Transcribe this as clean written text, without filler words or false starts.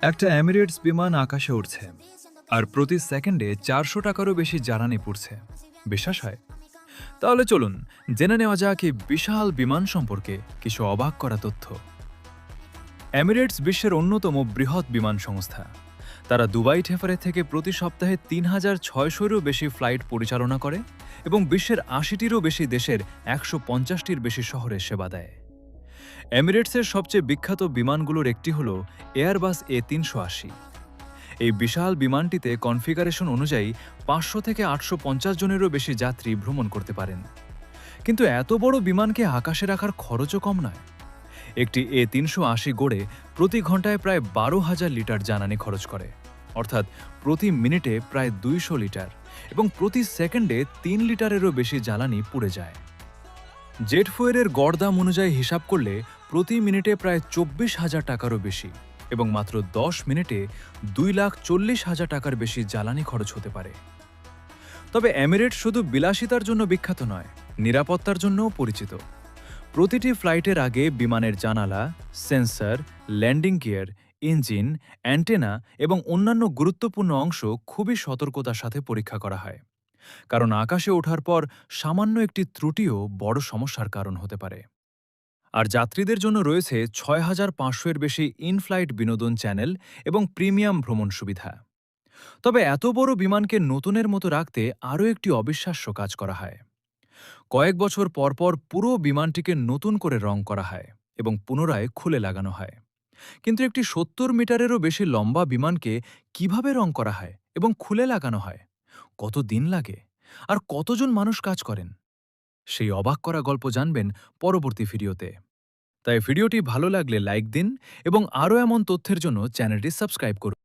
একটা এমিরেটস বিমান আকাশে উড়ছে আর প্রতি সেকেন্ডে 400 টাকারও বেশি জ্বালানি পুড়ছে। বিশ্বাস হয়? তাহলে চলুন জেনে নেওয়া যাক এই বিশাল বিমান সম্পর্কে কিছু অবাক করা তথ্য। এমিরেটস বিশ্বের অন্যতম বৃহৎ বিমান সংস্থা। তারা দুবাই ঠেফারে থেকে প্রতি সপ্তাহে 3600-এরও বেশি ফ্লাইট পরিচালনা করে এবং বিশ্বের 80টিরও বেশি দেশের 150টির বেশি শহরে সেবা দেয়। এমিরেটসের সবচেয়ে বিখ্যাত বিমানগুলোর একটি হল এয়ারবাস A380। এই বিশাল বিমানটিতে কনফিগারেশন অনুযায়ী 500 থেকে 850 জনেরও বেশি যাত্রী ভ্রমণ করতে পারেন। কিন্তু এত বড় বিমানকে আকাশে রাখার খরচও কম নয়। একটি A380 গড়ে প্রতি ঘন্টায় প্রায় 12,000 লিটার জ্বালানি খরচ করে, অর্থাৎ প্রতি মিনিটে প্রায় 200 লিটার, এবং প্রতি সেকেন্ডে 3 লিটারেরও বেশি জ্বালানি পুড়ে যায়। জেট ফুয়েলের গড় দাম অনুযায়ী হিসাব করলে প্রতি মিনিটে প্রায় 24,000 টাকারও বেশি, এবং মাত্র 10 মিনিটে 2,40,000 টাকার বেশি জ্বালানি খরচ হতে পারে। তবে এমিরেটস শুধু বিলাসিতার জন্য বিখ্যাত নয়, নিরাপত্তার জন্যও পরিচিত। প্রতিটি ফ্লাইটের আগে বিমানের জানালা, sensor, landing gear, engine, antenna এবং অন্যান্য গুরুত্বপূর্ণ অংশ খুবই সতর্কতার সাথে পরীক্ষা করা হয়, কারণ আকাশে ওঠার পর সামান্য একটি ত্রুটিও বড় সমস্যার কারণ হতে পারে। আর যাত্রীদের জন্য রয়েছে 6,500-এর বেশি ইন-ফ্লাইট বিনোদন চ্যানেল এবং প্রিমিয়াম ভ্রমণ সুবিধা। তবে এত বড় বিমানকে নতুনের মতো রাখতে আরও একটি অবিশ্বাস্য কাজ করা হয়। কয়েক বছর পর পর পুরো বিমানটিকে নতুন করে রং করা হয় এবং পুনরায় খুলে লাগানো হয়। কিন্তু একটি 70 মিটারেরও বেশি লম্বা বিমানকে কিভাবে রং করা হয় এবং খুলে লাগানো হয়? কত দিন লাগে? আর কতজন মানুষ কাজ করেন? সেই অবাক করা গল্প জানবেন পরবর্তী ভিডিওতে। তাই ভিডিওটি ভালো লাগলে লাইক দিন এবং আরও এমন তথ্যের জন্য চ্যানেলটি সাবস্ক্রাইব করুন।